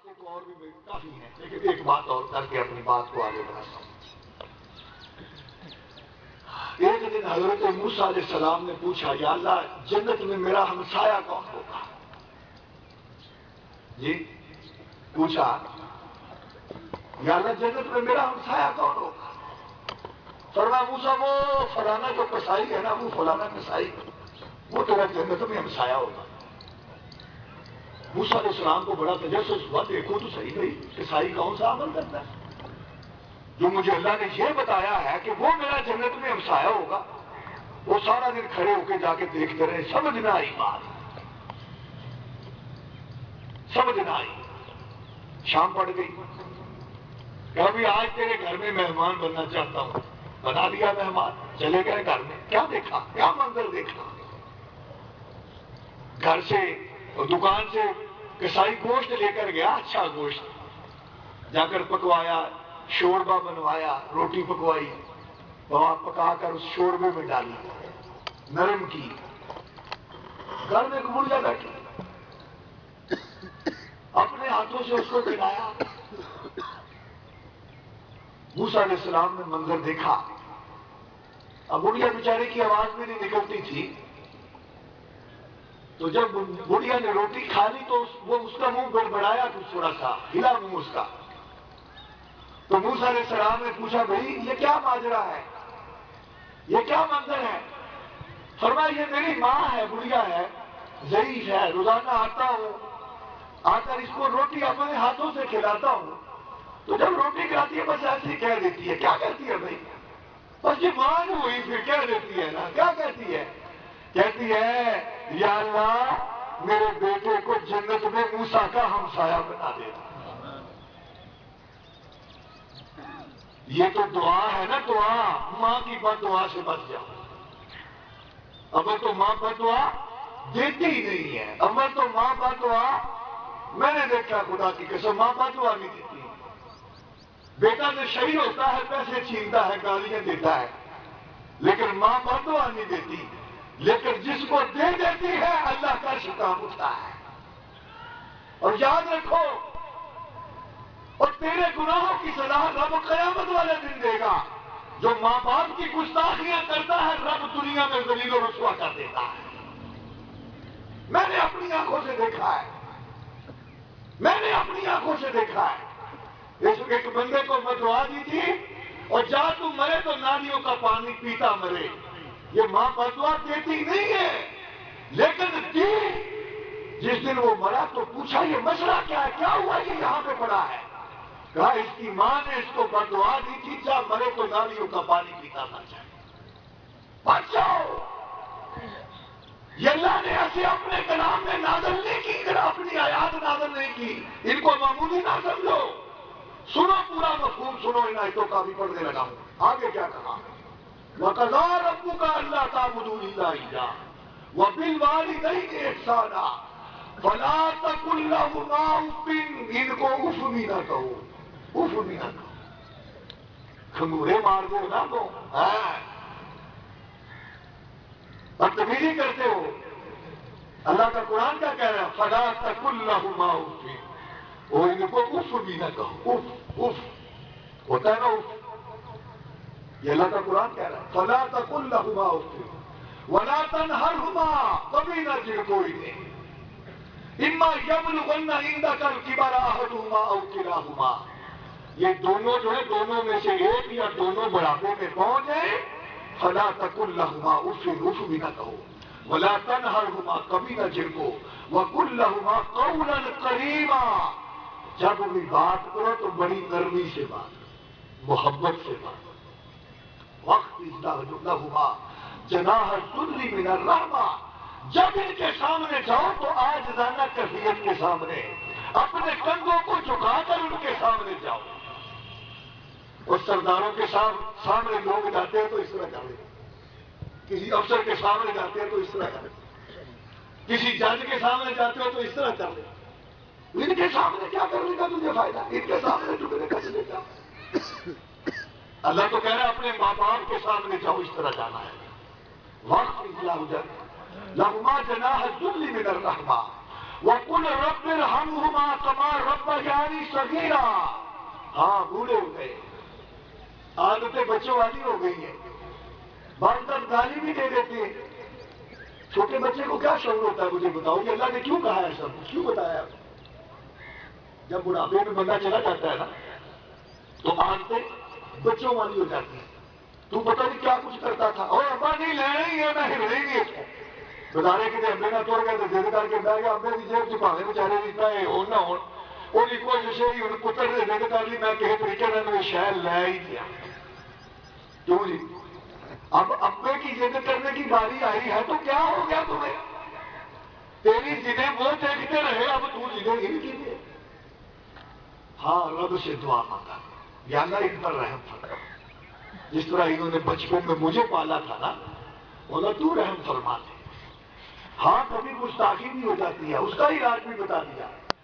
ایک اور بھی کافی ہیں، لیکن ایک بات اور کر کے اپنی بات کو آگے بڑھاتا ہوں۔ ایک دن حضرت موسیٰ علیہ السلام نے پوچھا، یا اللہ جنت میں میرا ہمسایہ کون ہوگا؟ جی پوچھا، یا اللہ جنت میں میرا ہمسایہ کون ہوگا؟ فرمایا موسیٰ وہ فلانا جو کسائی ہے نا، وہ فلانا کسائی، وہ تیرا جنت میں ہمسایہ ہوگا۔ موسیٰ علیہ السلام کو بڑا تجسس ہوا، دیکھو تو صحیح بھائی کسائی کون سا عمل کرتا ہے جو مجھے اللہ نے یہ بتایا ہے کہ وہ میرا جنت میں ہمسایہ ہوگا۔ وہ سارا دن کھڑے ہو کے جا کے دیکھتے رہے، سمجھ نہ آئی بات، سمجھ نہ آئی۔ شام پڑ گئی، کہ ابھی آج تیرے گھر میں مہمان بننا چاہتا ہوں، بنا دیا مہمان، چلے گئے گھر میں۔ کیا دیکھا، کیا منظر دیکھا؟ گھر سے دکان سے کسائی گوشت لے کر گیا، اچھا گوشت جا کر پکوایا، شوربہ بنوایا، روٹی پکوائی، پکا کر اس شوربے میں ڈالی، نرم کی۔ گھر میں ایک بڑھیا بیٹھی، اپنے ہاتھوں سے اس کو کھلایا۔ موسیٰ علیہ السلام نے منظر دیکھا، اب بڑھیا بیچارے کی آواز بھی نہیں نکلتی تھی، تو جب بڑھیا نے روٹی کھا لی تو وہ اس کا منہ گڑبڑایا، کچھ تھوڑا سا ہلا منہ اس کا۔ تو موسیٰ علیہ السلام نے پوچھا، بھائی یہ کیا ماجرا ہے، یہ کیا منظر ہے؟ فرمایا یہ میری ماں ہے، بڑھیا ہے، ضعیف ہے، روزانہ آتا ہوں، آ کر اس کو روٹی اپنے ہاتھوں سے کھلاتا ہوں، تو جب روٹی کھلاتی ہے بس ایسے ہی کہہ دیتی ہے۔ کیا کہتی ہے بھائی؟ بس یہ ماں جو ہوئی پھر کہہ دیتی ہے نا، کیا کہتی ہے؟ کہتی ہے، یا اللہ میرے بیٹے کو جنت میں موسیٰ کا ہمسایہ بنا دے۔ یہ تو دعا ہے نا، دعا، ماں کی بد دعا سے بچ جاؤ۔ اول تو ماں بد دعا دیتی ہی نہیں ہے، اول تو ماں بد دعا، میں نے دیکھا خدا کی قسم ماں بد دعا نہیں دیتی۔ بیٹا جو شہید ہوتا ہے پیسے چھینتا ہے، گالیاں دیتا ہے، لیکن ماں بد دعا نہیں دیتی، لیکن جس کو دے دیتی ہے اللہ کا شکام اٹھتا ہے۔ اور یاد رکھو، اور تیرے گناہوں کی سزا رب قیامت والے دن دے گا۔ جو ماں باپ کی گستاخیاں کرتا ہے رب دنیا میں ذلیل و رسوا کر دیتا ہے۔ میں نے اپنی آنکھوں سے دیکھا ہے، میں نے اپنی آنکھوں سے دیکھا ہے۔ ایک بندے کو میں دعا دی تھی، اور جا تو مرے تو نالیوں کا پانی پیتا مرے۔ یہ ماں بددعا دیتی نہیں ہے، لیکن دی۔ جس دن وہ مرا تو پوچھا یہ مسئلہ کیا ہے، کیا ہوا یہ یہاں پہ پڑا ہے؟ کہا اس کی ماں نے اس کو بددعا دی تھی، جا مرے تو نالیوں کا پانی پیتا مر جائے۔ بچ جاؤ، یہ اللہ نے ایسے اپنے کلام میں نازل نہیں کی، اپنی آیات نازل نہیں کی، ان کو معمولی نہ سمجھو۔ سنو پورا مفہوم سنو، ان آیتوں کا بھی پڑھنے لگا ہوں۔ آگے کیا کہا؟ وَقَضَىٰ رَبُّكَ أَلَّا تَعْبُدُوا إِلَّا إِيَّاهُ وَبِالْوَالِدَيْنِ إِحْسَانًا فَلَا تَقُل لَّهُمَا أُفٍّ، ان کو اف بھی نہ کہو، اف بھی نہ کہو، کھنگورے مار دو نا تو بدتمیزی کرتے ہو۔ اللہ کا قرآن کیا کہہ رہا ہے؟ فَلَا تَقُل لَّهُمَا أُفٍّ، اور ان کو اف بھی نہ کہو۔ اف، اف ہوتا ہے نا اف، یہ اللہ کا قرآن کہہ رہا ہے۔ فَلَا تَقُل لَّهُمَا أُفٍّ وَلَا تَنْهَرْهُمَا، کبھی نہ جھڑکو انہیں۔ إِمَّا يَبْلُغَنَّ عِندَكَ الْكِبَرَ أَحَدُهُمَا أَوْ كِلَاهُمَا، یہ دونوں جو ہے دونوں میں سے ایک یا دونوں بڑھاپے میں پہنچ جائیں، فَلَا تَقُل لَّهُمَا أُفٍّ، اف بھی نہ کہو، وَلَا تَنْهَرْهُمَا، کبھی نہ جھڑکو، وَقُل لَّهُمَا قَوْلًا كَرِيمًا، جب بھی بات کرو تو بڑی نرمی سے بات کرو، محبت سے بات کرو۔ وَاخْفِضْ لَهُمَا جَنَاحَ الذُّلِّ مِنَ الرَّحْمَةِ، جب ان کے سامنے جاؤ تو عاجزانہ کیفیت کے سامنے اپنے کندھوں کو جھکا کر ان کے سامنے جاؤ۔ اور سرداروں کے سامنے لوگ جاتے ہیں تو اس طرح کریں، کسی افسر کے سامنے جاتے ہیں تو اس طرح کریں، کسی جج کے سامنے جاتے ہو تو اس طرح کر لیں۔ ان کے سامنے کیا کرنے کا تجھے فائدہ، ان کے سامنے جھکنے کا تجھے کیا؟ اللہ تو کہہ رہا ہے اپنے ماں باپ کے سامنے جاؤ، اس طرح جانا ہے۔ وَاخْفِضْ لَهُمَا جَنَاحَ الذُّلِّ مِنَ الرَّحْمَةِ وَقُلْ رَبِّ ارْحَمْهُمَا كَمَا رَبَّيَانِي صَغِيرًا. ہاں بوڑھے ہو گئے، عادتیں بچوں والی ہو گئی ہیں، بعض تک گالی بھی دے دیتے ہیں. چھوٹے بچے کو کیا شعور ہوتا ہے مجھے بتاؤ کہ اللہ نے کیوں کہا ہے سب کچھ، کیوں بتایا؟ جب بڑھاپے میں بندہ چلا جاتا ہے نا تو عادتیں بچوں والی ہو جاتی ہیں. تو پتہ نہیں کیا کچھ کرتا تھا، اور ابا نہیں لینا ہی ہے، میں ہل رہی نہیں اس کو بتانے کے لیے ابے نہ توڑ گئے تو دے کر کے بیٹھ گیا. ابے کی جیب چھپانے بیچارے اتنا ہے ہو نہ ہو اور کوشش ہے کہ پتر نے دے کر لی میں کہے طریقے میں نے شہر لے ہی دیا. کیوں جی؟ اب ابے کی ضد کرنے کی باری آئی ہے تو کیا ہو گیا تمہیں؟ تیری ضدیں وہ دیکھتے رہے، اب تو ضدیں ہی کیجیے. ہاں رب سے دعا مانگا یا اللہ ان پر رحم فرما، جس طرح انہوں نے بچپن میں مجھے پالا تھا نا، بولا تو رحم فرما دے. ہاں کبھی گستاخی بھی ہو جاتی ہے، اس کا علاج بھی بتا دیا.